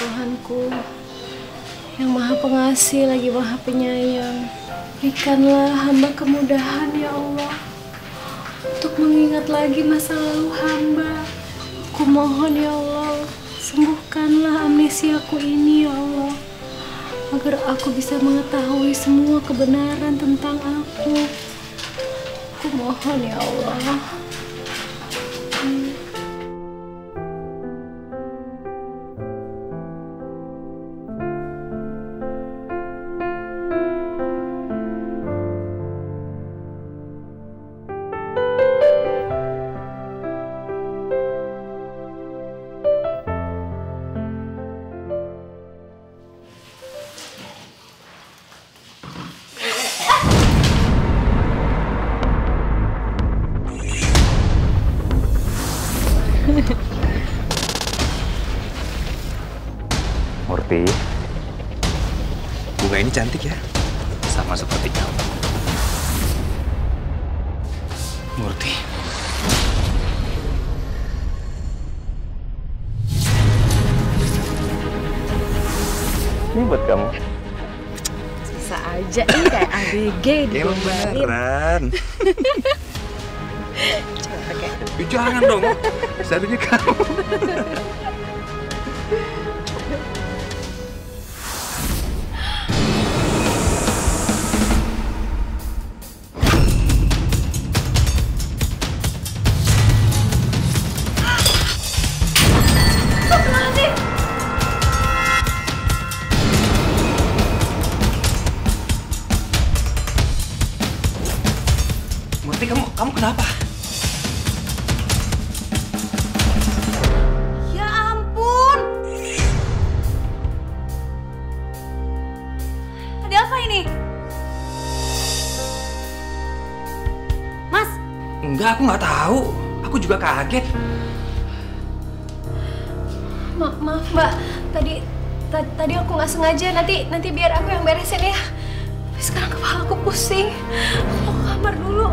Tuhanku, yang Maha Pengasih lagi Maha Penyayang. Berikanlah hamba kemudahan ya Allah, untuk mengingat lagi masa lalu hamba. Aku mohon ya Allah, sembuhkanlah amnesiaku ini ya Allah, agar aku bisa mengetahui semua kebenaran tentang aku. Aku mohon ya Allah. Murti, bunga ini cantik ya, sama seperti kamu. Murti. Ini buat kamu. Bisa aja ini kayak ABG digombalin. Beneran. Coba pakai. Jangan dong, seharusnya kamu. Murti, kamu kenapa? Ya ampun. Ada apa ini? Mas? Enggak, aku nggak tahu. Aku juga kaget. Maaf Mbak, tadi aku nggak sengaja. Nanti biar aku yang beresin ya. Tapi sekarang kepala aku pusing. Aku mau ke kamar dulu.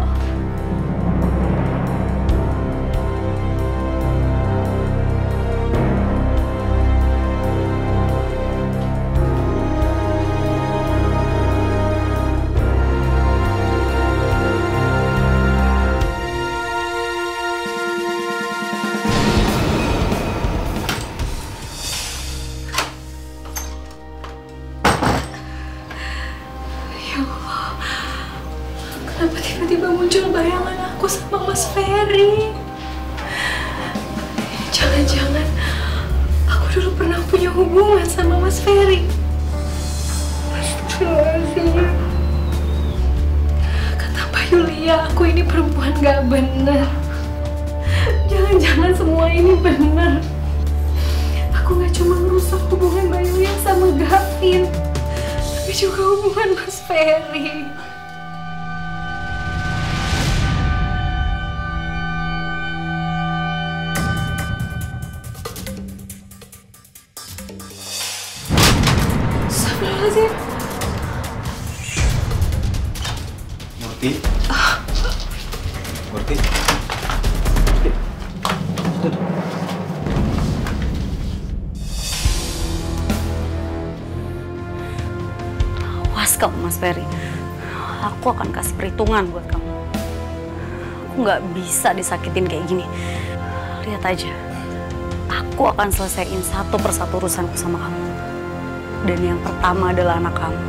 Ya Allah, kenapa tiba-tiba muncul bayangan aku sama Mas Ferry? Jangan-jangan aku dulu pernah punya hubungan sama Mas Ferry. Astagfirullahaladzim. Kata Mbak Yulia, aku ini perempuan gak benar. Jangan-jangan semua ini benar. Aku gak cuma merusak hubungan Mbak Yulia sama Gavin, tapi juga hubungan Mas Ferry. Astagfirullahaladzim. Murti. Murti. Awas kamu, Mas Ferry. Aku akan kasih perhitungan buat kamu. Aku nggak bisa disakitin kayak gini. Lihat aja. Aku akan selesaiin satu persatu urusanku sama kamu. Dan yang pertama adalah anak kamu.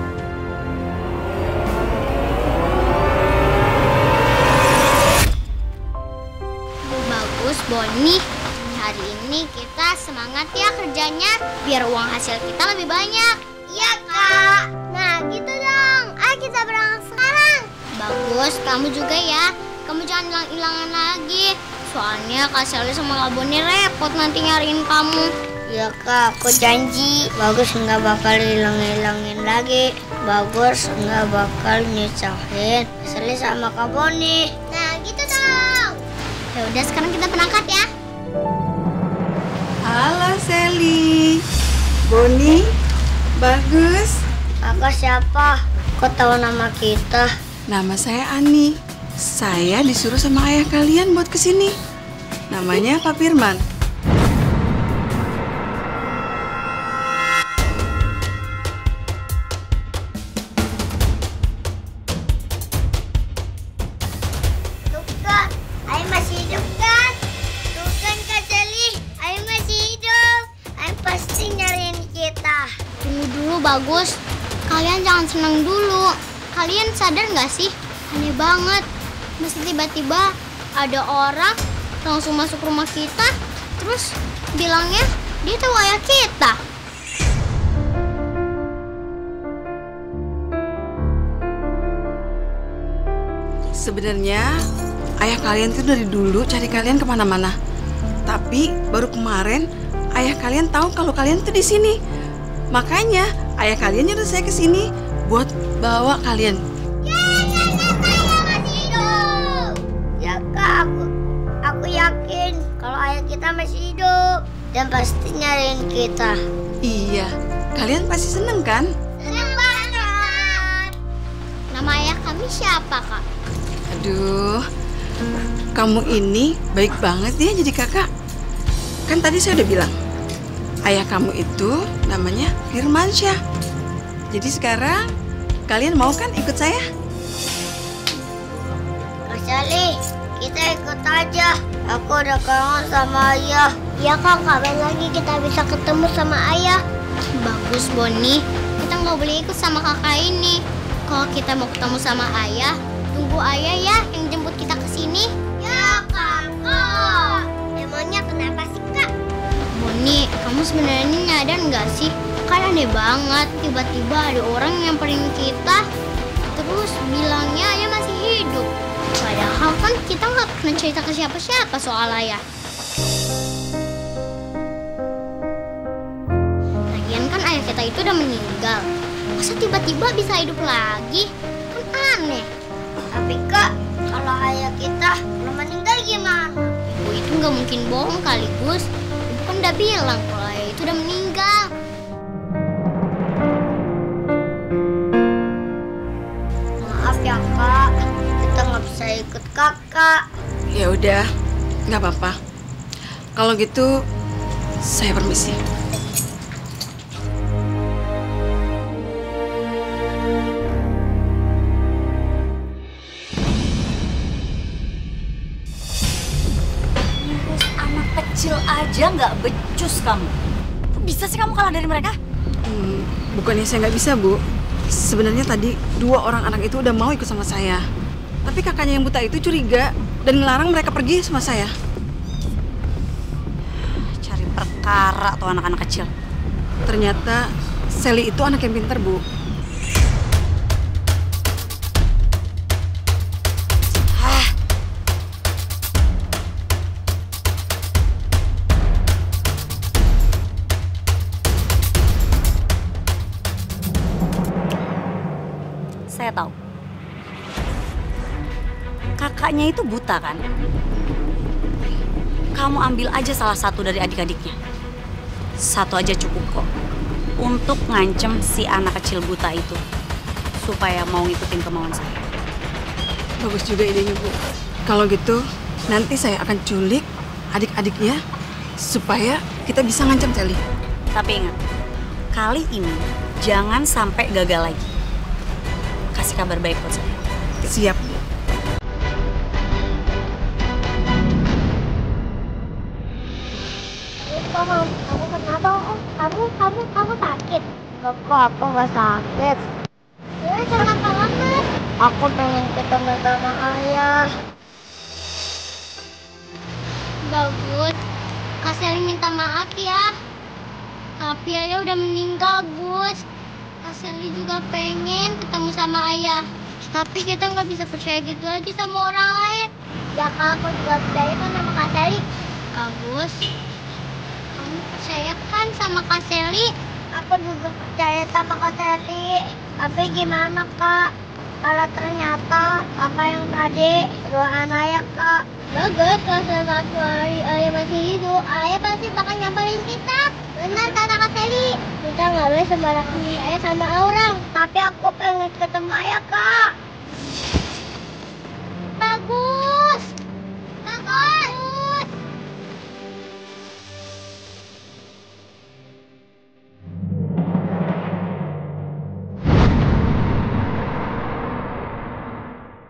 Bagus, Boni. Hari ini kita semangat ya kerjanya, biar uang hasil kita lebih banyak. Iya, Kak. Nah, gitu dong. Ayo kita berangkat sekarang. Bagus, kamu juga ya. Kamu jangan hilang-hilangan lagi. Soalnya Kak Sally sama Kak Boni repot nanti nyariin kamu. Iya, Kak. Aku janji. Bagus nggak bakal hilang-hilangin lagi. Bagus nggak bakal nyusahin Sally sama Kak Boni. Nah, gitu dong. Ya udah, sekarang kita berangkat ya. Halo Sally, Boni, Bagus. Kakak siapa? Kok tahu nama kita? Nama saya Ani. Saya disuruh sama ayah kalian buat kesini. Namanya Pak Firman. Bagus. Kalian jangan senang dulu. Kalian sadar nggak sih? Aneh banget. Masa tiba-tiba ada orang langsung masuk rumah kita, terus bilangnya dia tuh ayah kita. Sebenarnya ayah kalian tuh dari dulu cari kalian kemana-mana. Tapi baru kemarin ayah kalian tahu kalau kalian tuh di sini. Makanya ayah kalian nyuruh saya ke sini buat bawa kalian. Ya kak, aku yakin kalau ayah kita masih hidup dan pasti nyariin kita. Iya, kalian pasti seneng kan? Senang banget. Nama ayah kami siapa kak? Aduh, kamu ini baik banget ya jadi kakak. Kan tadi saya udah bilang, ayah kamu itu namanya Firmansyah. Jadi sekarang kalian mau kan ikut saya? Kak Sally, kita ikut aja. Aku udah kangen sama ayah. Iya kak, kapan lagi kita bisa ketemu sama ayah? Bagus Boni, kita nggak boleh ikut sama kakak ini. Kalau kita mau ketemu sama ayah, tunggu ayah ya yang jemput kita ke sini. Ya kakak. Emangnya kenapa sih kak? Boni, kamu sebenarnya nyadar nggak sih? Kan aneh banget, tiba-tiba ada orang yang nyamperin kita, terus bilangnya ayah masih hidup. Padahal kan kita nggak pernah cerita ke siapa-siapa soal ayah. Lagian kan ayah kita itu udah meninggal. Masa tiba-tiba bisa hidup lagi? Kan aneh. Tapi kak, kalau ayah kita belum meninggal gimana? Ibu itu nggak mungkin bohong kali Gus. Ibu kan udah bilang kalau ayah itu udah meninggal. Maaf ya kak, kita nggak bisa ikut kakak. Ya udah, nggak apa-apa. Kalau gitu, saya permisi. Anak kecil aja nggak becus kamu. Kok bisa sih kamu kalah dari mereka? Bukannya saya nggak bisa, Bu. Sebenarnya tadi 2 orang anak itu udah mau ikut sama saya. Tapi kakaknya yang buta itu curiga dan ngelarang mereka pergi sama saya. Cari perkara tuh anak-anak kecil. Ternyata Sally itu anak yang pintar, Bu. Saya tahu. Kakaknya itu buta kan? Kamu ambil aja salah satu dari adik-adiknya. Satu aja cukup kok. Untuk ngancem si anak kecil buta itu. Supaya mau ngikutin kemauan saya. Bagus juga idenya, Bu. Kalau gitu, nanti saya akan culik adik-adiknya supaya kita bisa ngancam Sally. Tapi ingat, kali ini jangan sampai gagal lagi. Kasih kabar baik buat saya. Siap, Bu. Kamu kenapa Om? Kamu sakit? Enggak kok, aku nggak sakit. Ya, kenapa banget? Aku pengen ketemu sama ayah. Bagus. Kak Sally minta maaf ya. Tapi ayah udah meninggal, Gus. Kak Sally juga pengen ketemu sama ayah. Tapi kita nggak bisa percaya gitu lagi sama orang lain. Ya Kak, aku juga percaya kan sama Kak Sally. Bagus. Kamu percaya kan sama Kak Sally? Aku juga percaya sama Kak Sally. Tapi gimana Kak? Kalau ternyata apa yang tadi doaan ayah Kak? Bagus, kalau satu hari ayah masih hidup, ayah pasti bakal nyamperin kita. Benar kata Kak Sally. Kita nggak boleh sembarangan ayah sama orang. Tapi aku pengen ketemu ayah Kak.